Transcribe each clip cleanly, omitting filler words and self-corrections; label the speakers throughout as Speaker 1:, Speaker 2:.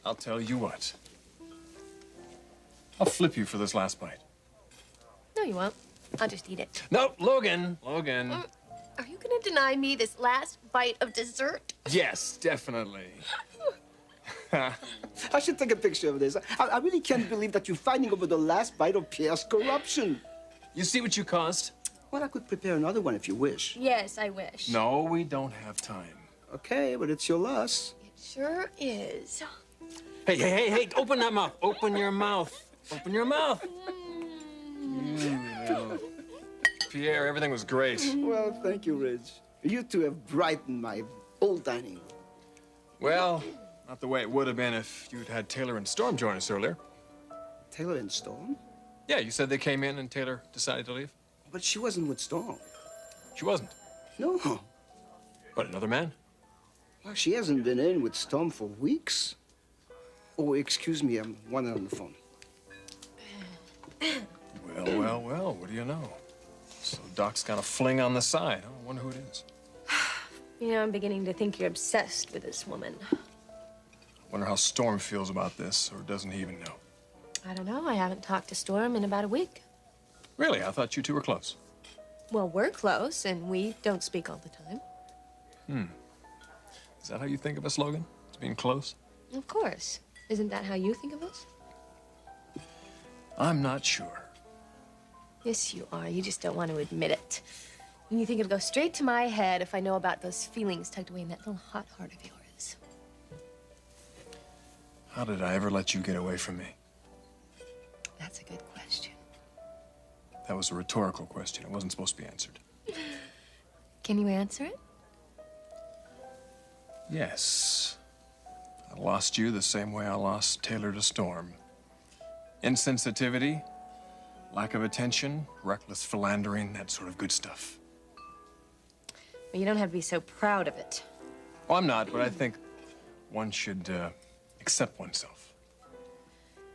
Speaker 1: I'll tell you what. I'll flip you for this last bite.
Speaker 2: No, you won't. I'll just eat it.
Speaker 1: No, Logan. Logan.
Speaker 2: Are you gonna deny me this last bite of dessert?
Speaker 1: Yes, definitely.
Speaker 3: I should take a picture of this. I really can't believe that you're fighting over the last bite of Pierre's corruption.
Speaker 1: You see what you caused?
Speaker 3: Well, I could prepare another one if you wish.
Speaker 2: Yes, I wish.
Speaker 1: No, we don't have time.
Speaker 3: Okay, but it's your loss.
Speaker 2: It sure is.
Speaker 1: Hey, open that mouth. Open your mouth. Open your mouth. Pierre, everything was great.
Speaker 3: Well, thank you, Ridge. You two have brightened my old dining room.
Speaker 1: Well, not the way it would have been if you'd had Taylor and Storm join us earlier.
Speaker 3: Taylor and Storm?
Speaker 1: Yeah, you said they came in and Taylor decided to leave?
Speaker 3: But she wasn't with Storm.
Speaker 1: She wasn't.
Speaker 3: No.
Speaker 1: But another man?
Speaker 3: Well, she hasn't been in with Storm for weeks. Oh, excuse me, I'm wanted on the phone.
Speaker 1: Well, what do you know? So Doc's got a fling on the side. I wonder who it is.
Speaker 2: You know, I'm beginning to think you're obsessed with this woman.
Speaker 1: I wonder how Storm feels about this, or doesn't he even know?
Speaker 2: I don't know. I haven't talked to Storm in about a week.
Speaker 1: Really? I thought you two were close.
Speaker 2: Well, we're close, and we don't speak all the time.
Speaker 1: Is that how you think of us, Logan? As being close?
Speaker 2: Of course. Isn't that how you think of us?
Speaker 1: I'm not sure.
Speaker 2: Yes, you are. You just don't want to admit it. And you think it'll go straight to my head if I know about those feelings tucked away in that little hot heart of yours.
Speaker 1: How did I ever let you get away from me?
Speaker 2: That's a good question.
Speaker 1: That was a rhetorical question. It wasn't supposed to be answered.
Speaker 2: Can you answer it?
Speaker 1: Yes. I lost you the same way I lost Taylor to Storm. Insensitivity, lack of attention, reckless philandering, that sort of good stuff.
Speaker 2: Well, you don't have to be so proud of it.
Speaker 1: Well, I'm not, but I think one should accept oneself.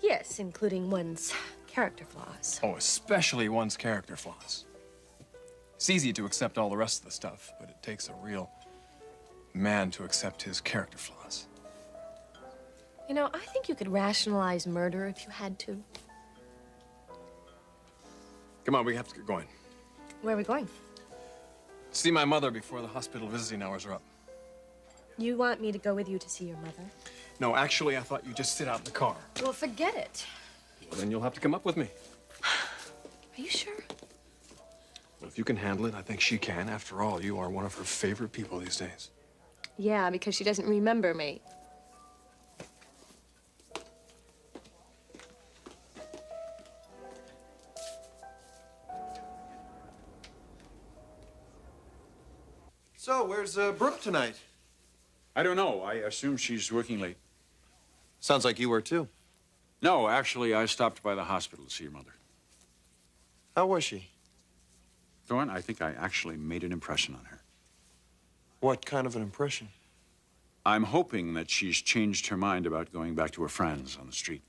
Speaker 2: Yes, including one's character flaws.
Speaker 1: Oh, especially one's character flaws. It's easy to accept all the rest of the stuff, but it takes a real man to accept his character flaws.
Speaker 2: You know, I think you could rationalize murder if you had to.
Speaker 1: Come on, we have to get going.
Speaker 2: Where are we going?
Speaker 1: See my mother before the hospital visiting hours are up.
Speaker 2: You want me to go with you to see your mother?
Speaker 1: No, actually, I thought you'd just sit out in the car.
Speaker 2: Well, forget it.
Speaker 1: Well, then you'll have to come up with me.
Speaker 2: Are you sure?
Speaker 1: Well, if you can handle it, I think she can. After all, you are one of her favorite people these days.
Speaker 2: Yeah, because she doesn't remember me.
Speaker 4: So, where's Brooke tonight?
Speaker 5: I don't know. I assume she's working late.
Speaker 4: Sounds like you were, too.
Speaker 5: No, actually, I stopped by the hospital to see your mother.
Speaker 4: How was she?
Speaker 5: Thorne, I think I actually made an impression on her.
Speaker 4: What kind of an impression?
Speaker 5: I'm hoping that she's changed her mind about going back to her friends on the street.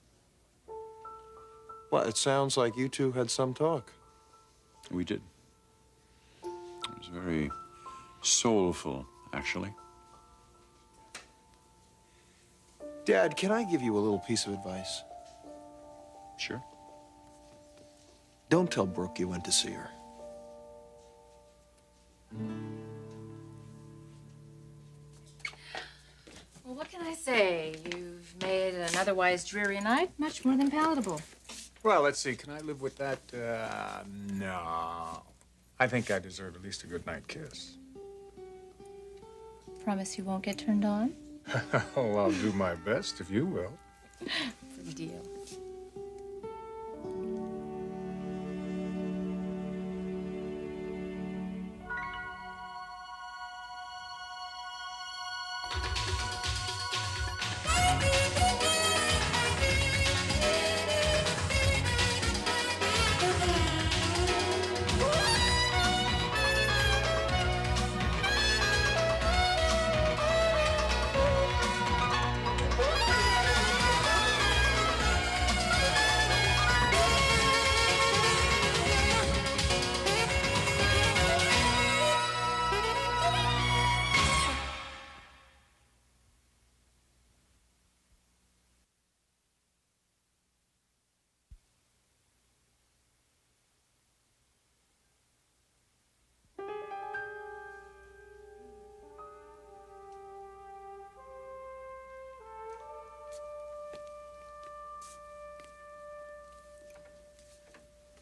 Speaker 4: Well, it sounds like you two had some talk.
Speaker 5: We did. It was very soulful, actually.
Speaker 4: Dad, can I give you a little piece of advice?
Speaker 5: Sure.
Speaker 4: Don't tell Brooke you went to see her.
Speaker 6: Well, what can I say? You've made an otherwise dreary night much more than palatable.
Speaker 7: Well, let's see. Can I live with that? No. I think I deserve at least a goodnight kiss.
Speaker 6: Promise you won't get turned on?
Speaker 7: Oh, I'll do my best if you will.
Speaker 6: Good deal.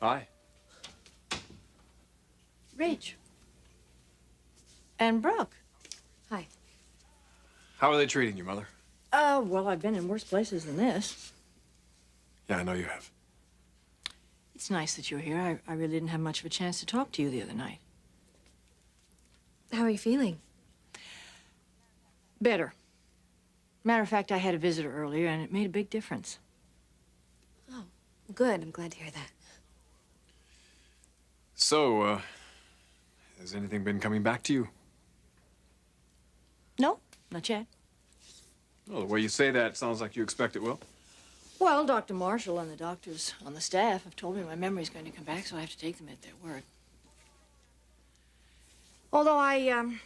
Speaker 1: Hi.
Speaker 6: Rach. And Brooke.
Speaker 2: Hi.
Speaker 1: How are they treating you, Mother?
Speaker 6: Well, I've been in worse places than this.
Speaker 1: Yeah, I know you have.
Speaker 6: It's nice that you're here. I really didn't have much of a chance to talk to you the other night.
Speaker 2: How are you feeling?
Speaker 6: Better. Matter of fact, I had a visitor earlier, and it made a big difference.
Speaker 2: Oh, good. I'm glad to hear that.
Speaker 1: So, has anything been coming back to you?
Speaker 6: No, not yet.
Speaker 1: Well, the way you say that, it sounds like you expect it will.
Speaker 6: Well, Dr. Marshall and the doctors on the staff have told me my memory's going to come back, so I have to take them at their word. Although I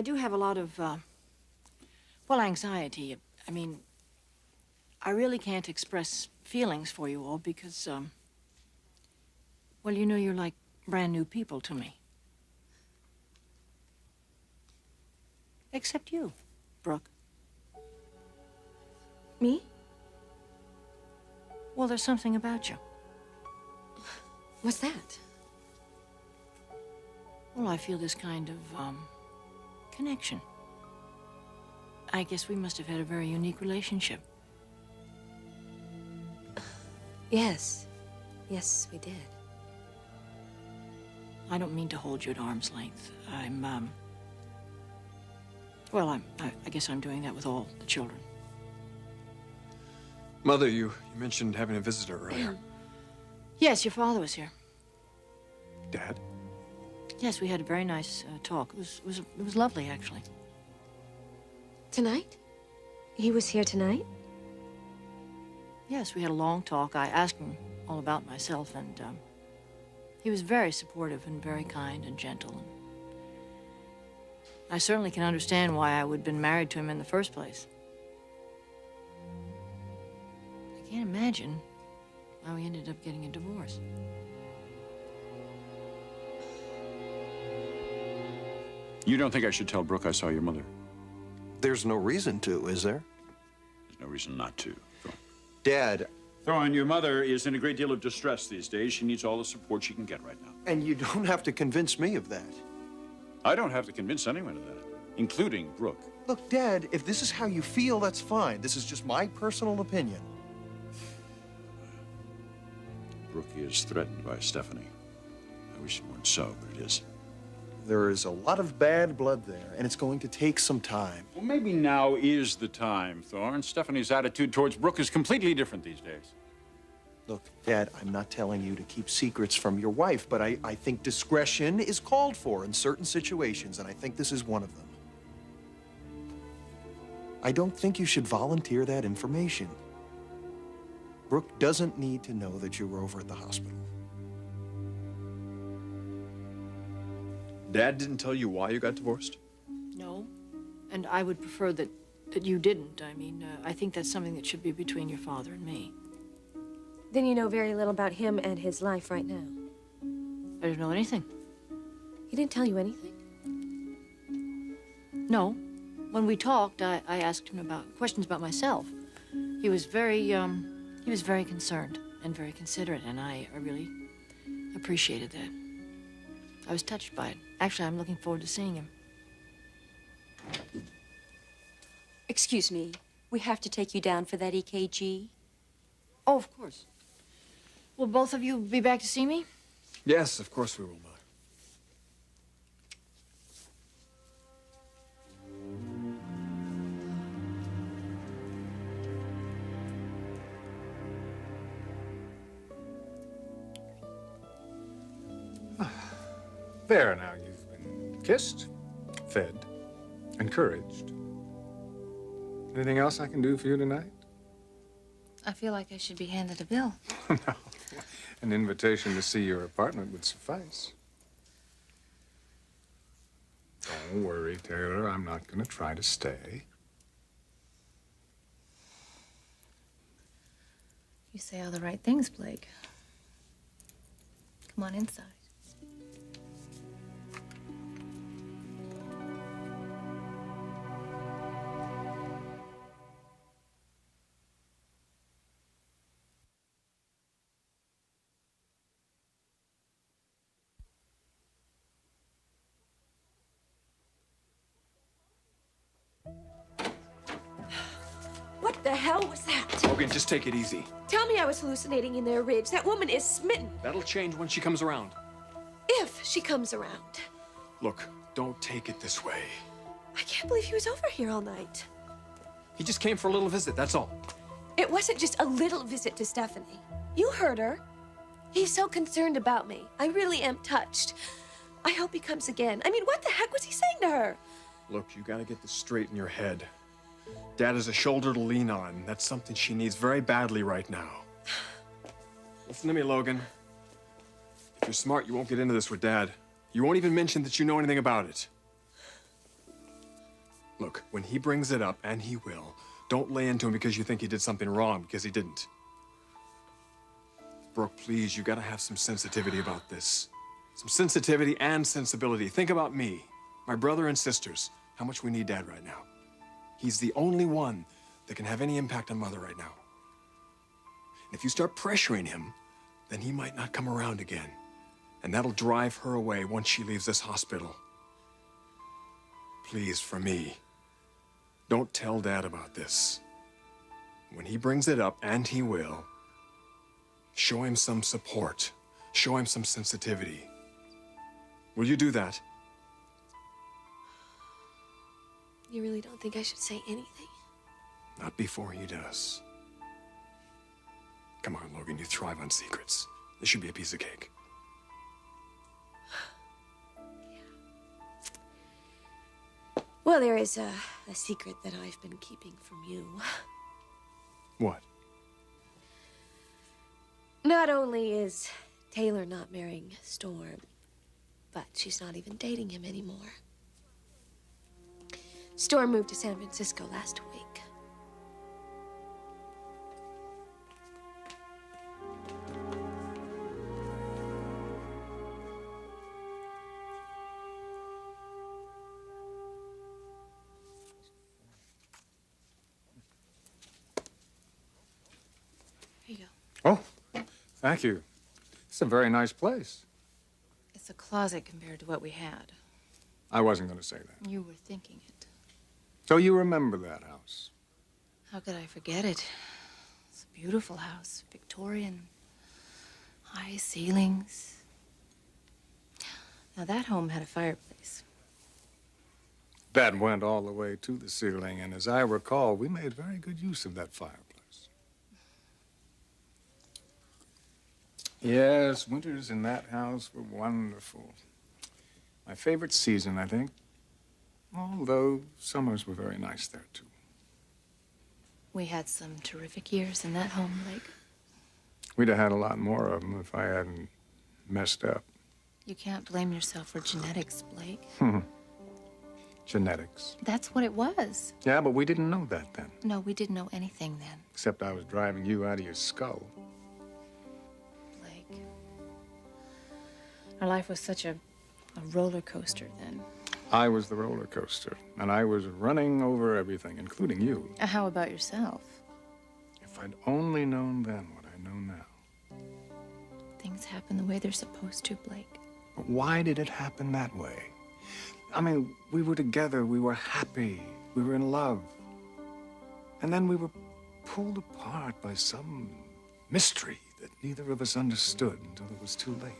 Speaker 6: do have a lot of, well, anxiety. I mean, I really can't express feelings for you all because, well, you know, you're like brand new people to me. Except you, Brooke.
Speaker 2: Me?
Speaker 6: Well, there's something about you.
Speaker 2: What's that?
Speaker 6: Well, I feel this kind of, connection. I guess we must have had a very unique relationship.
Speaker 2: Yes. Yes, we did.
Speaker 6: I don't mean to hold you at arm's length. Well, I guess I'm doing that with all the children.
Speaker 1: Mother, you mentioned having a visitor earlier.
Speaker 6: Yes, your father was here.
Speaker 1: Dad?
Speaker 6: Yes, we had a very nice talk. It was lovely, actually.
Speaker 2: Tonight? He was here tonight?
Speaker 6: Yes, we had a long talk. I asked him all about myself, and he was very supportive and very kind and gentle. And I certainly can understand why I would have been married to him in the first place. I can't imagine how he ended up getting a divorce.
Speaker 5: You don't think I should tell Brooke I saw your mother?
Speaker 4: There's no reason to, is there?
Speaker 5: There's no reason not to. Thorne.
Speaker 4: Dad,
Speaker 5: Thorne, your mother is in a great deal of distress these days. She needs all the support she can get right now.
Speaker 4: and you don't have to convince me of that.
Speaker 5: I don't have to convince anyone of that, including Brooke.
Speaker 4: Look, Dad, if this is how you feel, that's fine. This is just my personal opinion.
Speaker 5: Brooke is threatened by Stephanie. I wish it weren't so, but it is.
Speaker 4: There is a lot of bad blood there, and it's going to take some time.
Speaker 5: Well, maybe now is the time, Thorne. Stephanie's attitude towards Brooke is completely different these days.
Speaker 4: Look, Dad, I'm not telling you to keep secrets from your wife, but I think discretion is called for in certain situations, and I think this is one of them. I don't think you should volunteer that information. Brooke doesn't need to know that you were over at the hospital.
Speaker 1: Dad didn't tell you why you got divorced?
Speaker 6: No, and I would prefer that you didn't. I mean, I think that's something that should be between your father and me.
Speaker 2: Then you know very little about him and his life right now.
Speaker 6: I don't know anything.
Speaker 2: He didn't tell you anything?
Speaker 6: No. When we talked, I asked him about questions about myself. He was very concerned and very considerate, and I really appreciated that. I was touched by it. Actually, I'm looking forward to seeing him.
Speaker 8: Excuse me, we have to take you down for that EKG?
Speaker 6: Oh, of course. Will both of you be back to see me?
Speaker 1: Yes, of course we will, Mother.
Speaker 7: There now, you've been kissed, fed, encouraged. Anything else I can do for you tonight?
Speaker 6: I feel like I should be handed a bill.
Speaker 7: No. An invitation to see your apartment would suffice. Don't worry, Taylor. I'm not going to try to stay.
Speaker 2: You say all the right things, Blake. Come on inside.
Speaker 1: Logan, just take it easy.
Speaker 9: Tell me I was hallucinating in their ridge. That woman is smitten.
Speaker 1: That'll change when she comes around.
Speaker 9: If she comes around.
Speaker 1: Look, don't take it this way.
Speaker 9: I can't believe he was over here all night.
Speaker 1: He just came for a little visit, that's all.
Speaker 9: It wasn't just a little visit to Stephanie. You heard her.
Speaker 2: He's so concerned about me.
Speaker 9: I really am touched. I hope he comes again. I mean, what the heck was he saying to her?
Speaker 1: Look, you gotta get this straight in your head. Dad is a shoulder to lean on. That's something she needs very badly right now. Listen to me, Logan. If you're smart, you won't get into this with Dad. You won't even mention that you know anything about it. Look, when he brings it up, and he will, don't lay into him because you think he did something wrong, because he didn't. Brooke, please, you gotta have some sensitivity about this. Some sensitivity and sensibility. Think about me, my brother and sisters, how much we need Dad right now. He's the only one that can have any impact on Mother right now. And if you start pressuring him, then he might not come around again. And that'll drive her away once she leaves this hospital. Please, for me, don't tell Dad about this. When he brings it up, and he will, show him some support. Show him some sensitivity. Will you do that?
Speaker 2: You really don't think I should say anything?
Speaker 1: Not before he does. Come on, Logan, you thrive on secrets. This should be a piece of cake.
Speaker 2: Well, there is a secret that I've been keeping from you.
Speaker 1: What?
Speaker 2: Not only is Taylor not marrying Storm, but she's not even dating him anymore. Storm moved to San Francisco last week. Here you go.
Speaker 7: Oh, thank you. It's a very nice place.
Speaker 6: It's a closet compared to what we had.
Speaker 7: I wasn't going to say that.
Speaker 6: You were thinking it.
Speaker 7: So you remember that house?
Speaker 6: How could I forget it? It's a beautiful house. Victorian. High ceilings. Now, that home had a fireplace.
Speaker 7: That went all the way to the ceiling, and as I recall, we made very good use of that fireplace. Yes, winters in that house were wonderful. My favorite season, I think. Although summers were very nice there, too.
Speaker 6: We had some terrific years in that home, Blake.
Speaker 7: We'd have had a lot more of them if I hadn't messed up.
Speaker 6: You can't blame yourself for genetics, Blake.
Speaker 7: Genetics.
Speaker 6: That's what it was.
Speaker 7: Yeah, but we didn't know that then.
Speaker 6: No, we didn't know anything then.
Speaker 7: Except I was driving you out of your skull.
Speaker 6: Blake. Our life was such a roller coaster then.
Speaker 7: I was the roller coaster, and I was running over everything, including you.
Speaker 6: How about yourself?
Speaker 7: If I'd only known then what I know now.
Speaker 6: Things happen the way they're supposed to, Blake.
Speaker 7: But why did it happen that way? I mean, we were together, we were happy, we were in love. And then we were pulled apart by some mystery that neither of us understood until it was too late.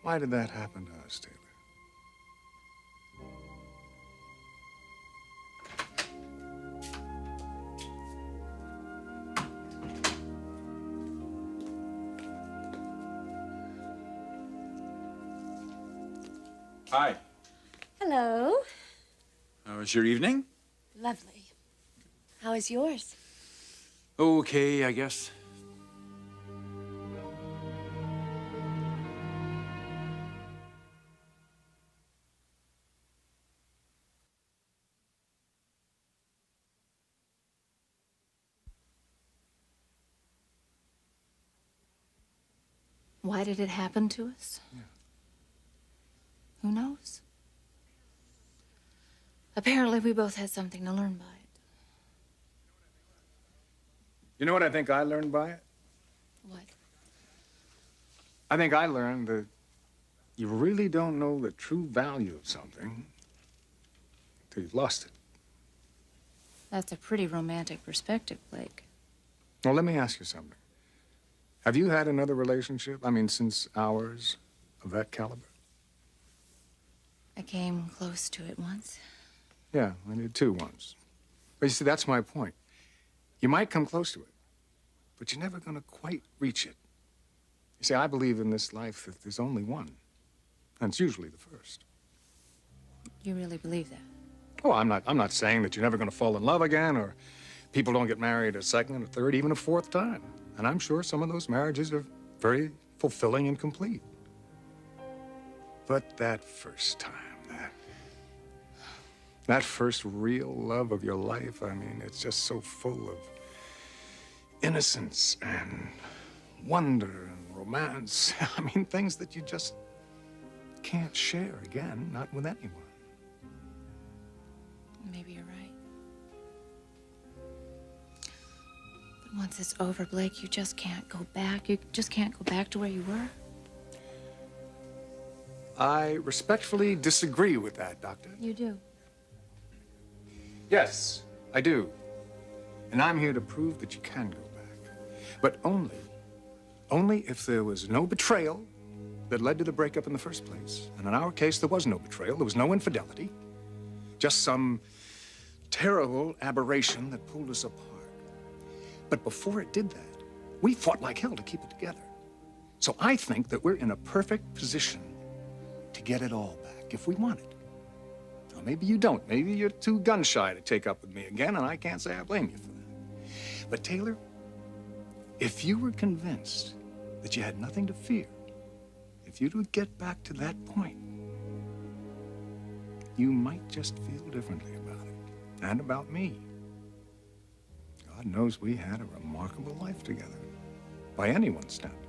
Speaker 7: Why did that happen to us, Taylor?
Speaker 5: Hi.
Speaker 2: Hello.
Speaker 5: How was your evening?
Speaker 2: Lovely. How is yours?
Speaker 5: Okay, I guess.
Speaker 6: Why did it happen to us?
Speaker 7: Yeah.
Speaker 6: Who knows? Apparently, we both had something to learn by it.
Speaker 7: You know what I think I learned by it?
Speaker 6: What?
Speaker 7: I think I learned that you really don't know the true value of something until you've lost it.
Speaker 6: That's a pretty romantic perspective, Blake.
Speaker 7: Well, let me ask you something. Have you had another relationship? I mean, since ours of that caliber?
Speaker 6: I came close to it once.
Speaker 7: Yeah, I did too once. But you see, that's my point. You might come close to it, but you're never going to quite reach it. You see, I believe in this life that there's only one, and it's usually the first.
Speaker 6: You really believe that?
Speaker 7: Oh, I'm not saying that you're never going to fall in love again, or people don't get married a second, a third, even a fourth time. And I'm sure some of those marriages are very fulfilling and complete. But that first time, that first real love of your life, I mean, it's just so full of innocence and wonder and romance. I mean, things that you just can't share again, not with anyone.
Speaker 6: Maybe you're right. But once it's over, Blake, you just can't go back. You just can't go back to where you were.
Speaker 7: I respectfully disagree with that, Doctor.
Speaker 6: You do.
Speaker 7: Yes, I do. And I'm here to prove that you can go back. But only if there was no betrayal that led to the breakup in the first place. And in our case, there was no betrayal. There was no infidelity. Just some terrible aberration that pulled us apart. But before it did that, we fought like hell to keep it together. So I think that we're in a perfect position to get it all back if we want it. Now, maybe you don't. Maybe you're too gun-shy to take up with me again, and I can't say I blame you for that. But Taylor, if you were convinced that you had nothing to fear, if you would get back to that point, you might just feel differently about it, and about me. God knows we had a remarkable life together, by anyone's standards.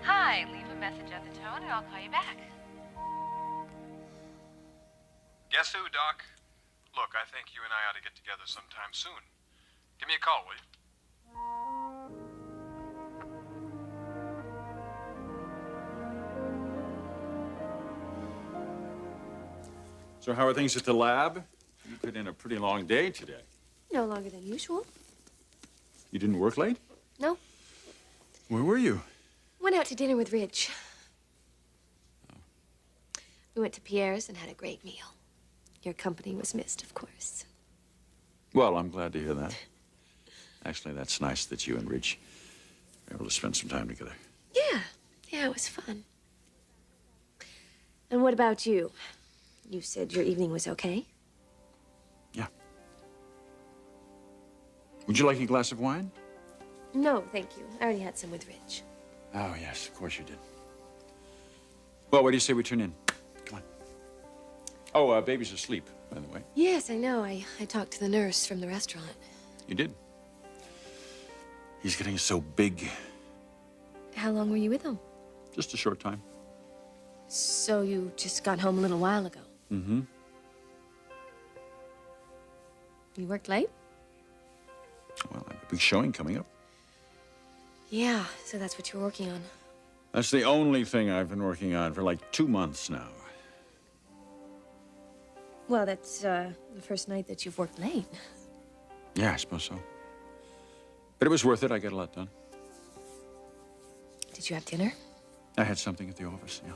Speaker 10: Hi, leave a message at the tone and I'll call you back.
Speaker 1: Guess who, Doc? Look, I think you and I ought to get together sometime soon. Give me a call, will you?
Speaker 5: So how are things at the lab? You put in a pretty long day today.
Speaker 2: No longer than usual.
Speaker 5: You didn't work late?
Speaker 2: No.
Speaker 5: Where were you?
Speaker 2: Went out to dinner with Rich. We went to Pierre's and had a great meal. Your company was missed, of course.
Speaker 5: Well, I'm glad to hear that. Actually, that's nice that you and Rich were able to spend some time together.
Speaker 2: Yeah, it was fun. And what about you? You said your evening was okay?
Speaker 5: Yeah. Would you like a glass of wine?
Speaker 2: No, thank you. I already had some with Rich.
Speaker 5: Oh, yes, of course you did. Well, what do you say we turn in? Come on. Oh, baby's asleep, by the way.
Speaker 2: Yes, I know. I talked to the nurse from the restaurant.
Speaker 5: You did? He's getting so big.
Speaker 2: How long were you with him?
Speaker 5: Just a short time.
Speaker 2: So you just got home a little while ago?
Speaker 5: Mm-hmm.
Speaker 2: You worked late?
Speaker 5: Well, I have a big showing coming up.
Speaker 2: Yeah, so that's what you're working on.
Speaker 5: That's the only thing I've been working on for like 2 months now.
Speaker 2: Well, that's the first night that you've worked late.
Speaker 5: Yeah, I suppose so. But it was worth it. I got a lot done.
Speaker 2: Did you have dinner?
Speaker 5: I had something at the office, yeah.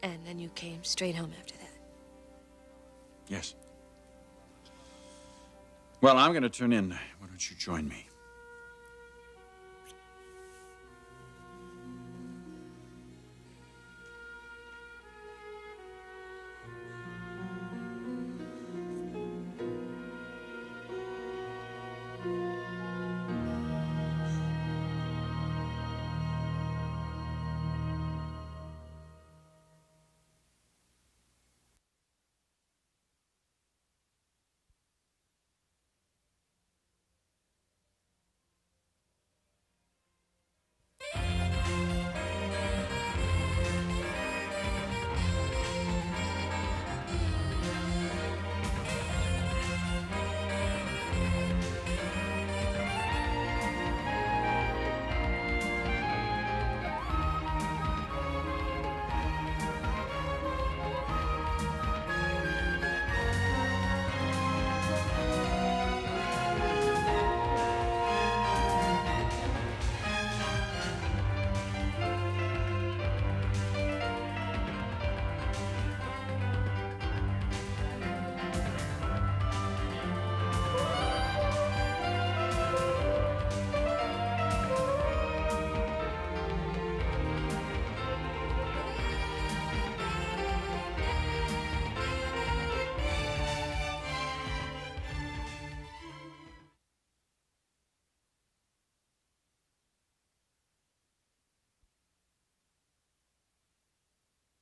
Speaker 2: And then you came straight home after that?
Speaker 5: Yes. Well, I'm going to turn in. Why don't you join me?